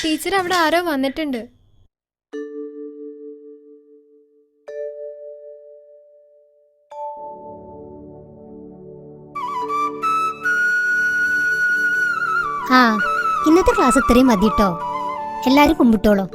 Teacher അവിടെ ആരോ വന്നിട്ടുണ്ട്. ആ, ഇന്നത്തെ ക്ലാസ് ഇത്രയും മതി കേട്ടോ. എല്ലാരും കുമ്പിട്ടോളൂ.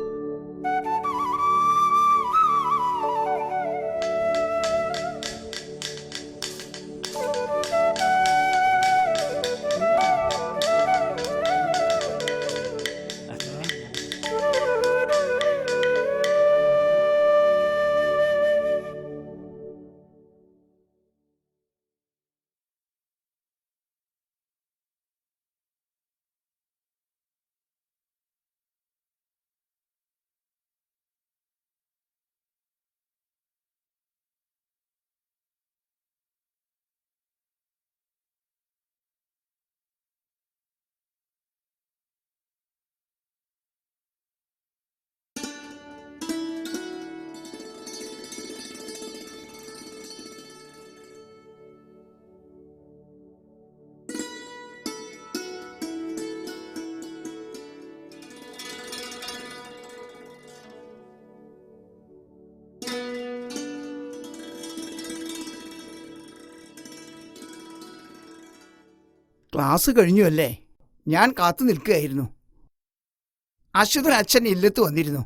ക്ലാസ് കഴിഞ്ഞു അല്ലേ? ഞാൻ കാത്തു നിൽക്കുകയായിരുന്നു. അശ്വതൻ അച്ഛൻ ഇല്ലത്ത് വന്നിരുന്നു.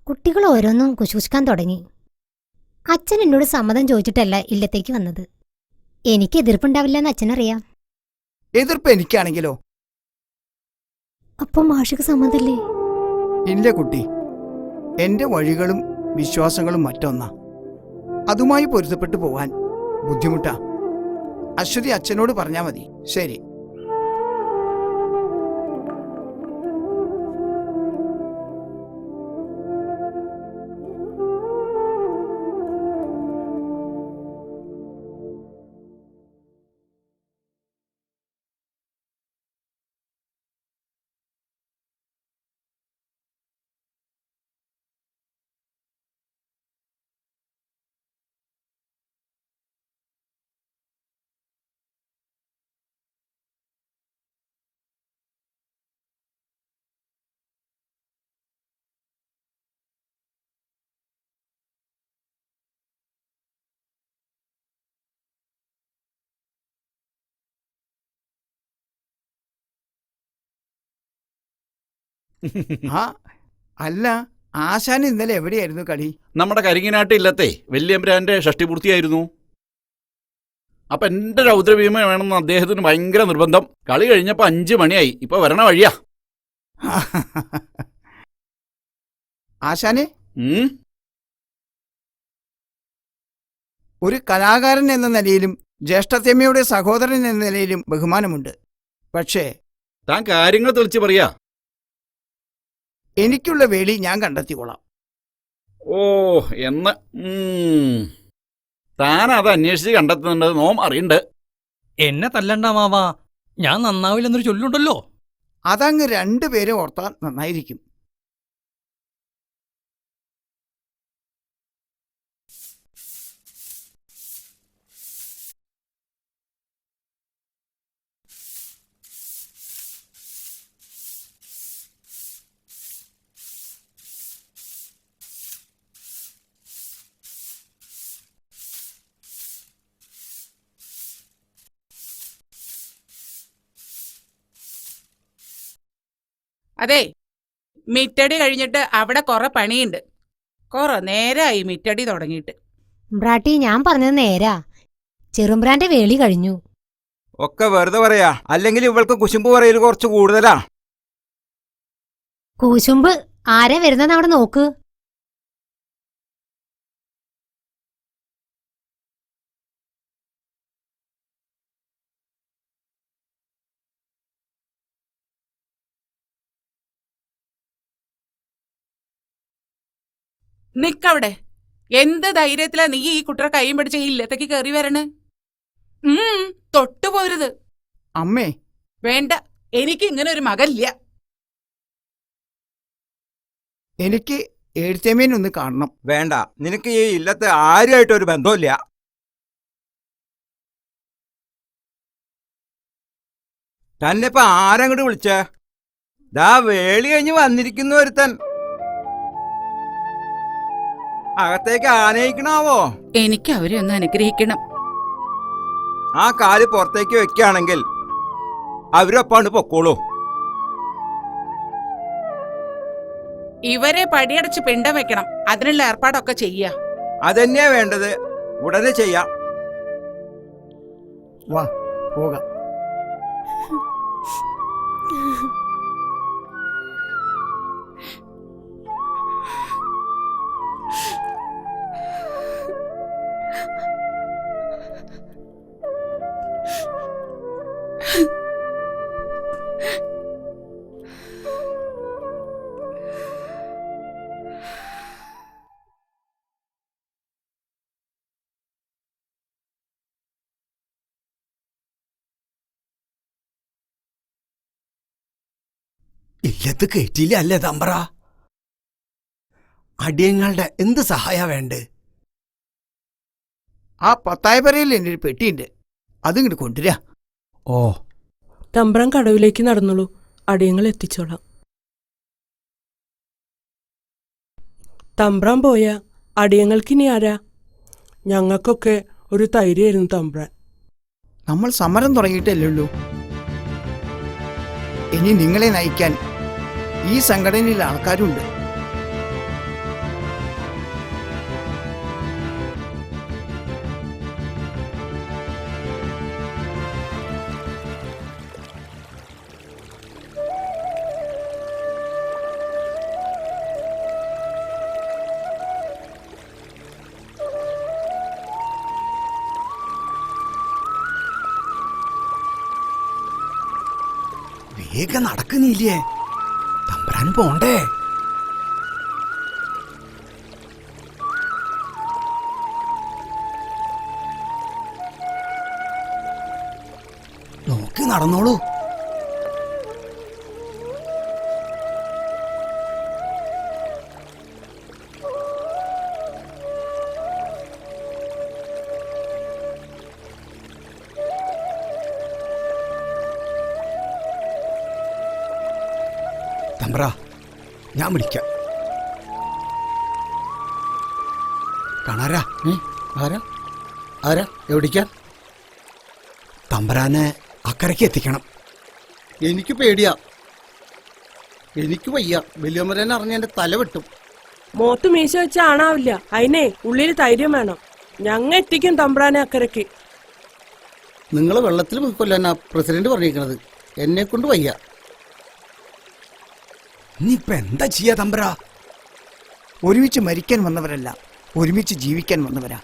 കുട്ടികൾ ഓരോന്നും കുശൂഷിക്കാൻ തുടങ്ങി. അച്ഛൻ എന്നോട് സമ്മതം ചോദിച്ചിട്ടല്ല ഇല്ലത്തേക്ക് വന്നത്. എനിക്ക് എതിർപ്പുണ്ടാവില്ലെന്ന് അച്ഛനറിയാം. എതിർപ്പ് എനിക്കാണെങ്കിലോ? അപ്പം മാഷിക്ക് സമ്മതല്ലേ? ഇല്ല കുട്ടി, എന്റെ വഴികളും വിശ്വാസങ്ങളും മറ്റൊന്നാ. അതുമായി പൊരുത്തപ്പെട്ടു പോവാൻ ബുദ്ധിമുട്ടാ. അശ്വതി അച്ഛനോട് പറഞ്ഞാ മതി. ശരി. ആ അല്ല, ആശാൻ ഇന്നലെ എവിടെയായിരുന്നു കളി? നമ്മുടെ കരിങ്ങിനാട്ട് ഇല്ലത്തെ വല്യമ്പ്രാന്റെ ഷഷ്ടിപൂർത്തിയായിരുന്നു. അപ്പൊ എന്റെ രൗദ്രഭീമ വേണമെന്ന് അദ്ദേഹത്തിന് ഭയങ്കര നിർബന്ധം. കളി കഴിഞ്ഞപ്പോ 5 മണിയായി. ഇപ്പൊ വരണ വഴിയാ. ആശാനെ, ഒരു കലാകാരൻ എന്ന നിലയിലും ജ്യേഷ്ഠത്തമ്മയുടെ സഹോദരൻ എന്ന നിലയിലും ബഹുമാനമുണ്ട്. പക്ഷേ താൻ കാര്യങ്ങൾ തെളിച്ച് പറയാ. എനിക്കുള്ള വേളി ഞാൻ കണ്ടെത്തിക്കോളാം. ഓ എന്ന് താൻ അത് അന്വേഷിച്ച് കണ്ടെത്തുന്നുണ്ട്. നോം അറിയണ്ട്. എന്നെ തല്ലണ്ട മാവാ, ഞാൻ നന്നാവില്ലെന്നൊരു ചൊല്ലുണ്ടല്ലോ. അതങ്ങ് രണ്ടുപേരും ഓർത്താൽ നന്നായിരിക്കും. അതെ, മിറ്റടി കഴിഞ്ഞിട്ട് അവിടെ കുറെ പണിയുണ്ട്. കുറെ നേരമായി മിറ്റടി തുടങ്ങിയിട്ട്. ബ്രാട്ടി, ഞാൻ പറഞ്ഞത് നേരാ. ചെറുമ്പ്രാന്റെ വേളി കഴിഞ്ഞു. ഒക്കെ വെറുതെ പറയാ, അല്ലെങ്കിൽ ഇവൾക്ക് കുശുമ്പ് പറയൽ കുറച്ച് കൂടുതലാ. കൂശുമ്പ് ആരാ വരുന്നെന്ന് അവിടെ നോക്ക്. നിക്കവിടെ. എന്ത് ധൈര്യത്തിലാ നീ ഈ കുട്ടറെ കൈയും പിടിച്ച് ഈ ഇല്ലത്തേക്ക് കയറി വരണേ? തൊട്ടുപോരുത്. അമ്മേ വേണ്ട, എനിക്ക് ഇങ്ങനെ ഒരു മകല്ല. എനിക്ക് എഴുത്തേമേനൊന്ന് കാണണം. വേണ്ട, നിനക്ക് ഈ ഇല്ലത്തെ ആരുമായിട്ടൊരു ബന്ധമില്ല. തന്നെ ഇപ്പൊ ആരങ്ങോട്ട് വിളിച്ചേ? ദാ വേളി കഴിഞ്ഞ് വന്നിരിക്കുന്ന ഒരുത്തൻ. അകത്തേക്ക് ആനയിക്കണാവോ? എനിക്ക് അവരെ ഒന്ന് അനുഗ്രഹിക്കണം. ആ കാല് പുറത്തേക്ക് വെക്കുകയാണെങ്കിൽ അവരൊപ്പാണ്ട് പൊക്കോളൂ. ഇവരെ പടിയടച്ച് പിണ്ടം വെക്കണം. അതിനുള്ള ഏർപ്പാടൊക്കെ ചെയ്യാ. അതന്നെയാ വേണ്ടത്. ഉടനെ ചെയ്യാം. വാ പോകാം. ഇല്ലത്ത് കേട്ടില്ല അല്ലേ തമ്പ്ര? അടിയങ്ങളുടെ എന്ത് സഹായ വേണ്ടേ? ആ പത്തായപ്പരയിൽ എൻ്റെ ഒരു പെട്ടിയുണ്ട്, അതിങ്ങോട്ട് കൊണ്ടുവരാ. ഓ, തമ്പ്രാൻ കടവിലേക്ക് നടന്നോളൂ, അടിയങ്ങൾ എത്തിച്ചോളാം. തമ്പ്രാൻ പോയ അടിയങ്ങൾക്കിനി ആരാ? ഞങ്ങൾക്കൊക്കെ ഒരു തൈരായിരുന്നു തമ്പ്രാൻ. നമ്മൾ സമരം തുടങ്ങിയിട്ടല്ലേ ഉള്ളൂ. ഇനി നിങ്ങളെ നയിക്കാൻ ഈ സംഘടനയിൽ ആൾക്കാരുണ്ട്. വേഗം നടക്കുന്നില്ലേ? തമ്പ്രാൻ പോണ്ടേ? നോക്കി നടന്നോളൂ. തമ്പ്ര, ഞാൻ വിളിക്കാം. കാണാരാ? ആരാ ആരാ എവിടേക്കാ? തമ്പ്രാനെ അക്കരയ്ക്ക് എത്തിക്കണം. എനിക്ക് പേടിയാ, എനിക്ക് വയ്യ. വലിയമ്മരനെ അറിഞ്ഞ എന്റെ തല വെട്ടും. മോത്ത് മീശ വെച്ച ആണാവില്ല, അതിനെ ഉള്ളിൽ ധൈര്യം വേണം. ഞങ്ങ എത്തിക്കും തമ്പ്രാനെ അക്കരയ്ക്ക്. നിങ്ങൾ വെള്ളത്തിൽ പോയിക്കൊല്ലാനാ പ്രസിഡന്റ് പറഞ്ഞിരിക്കണത്. എന്നെ കൊണ്ട് വയ്യ. ഇനിയിപ്പൊ എന്താ ചെയ്യാ തമ്പ്ര? ഒരുമിച്ച് മരിക്കാൻ വന്നവരല്ല, ഒരുമിച്ച് ജീവിക്കാൻ വന്നവരാ.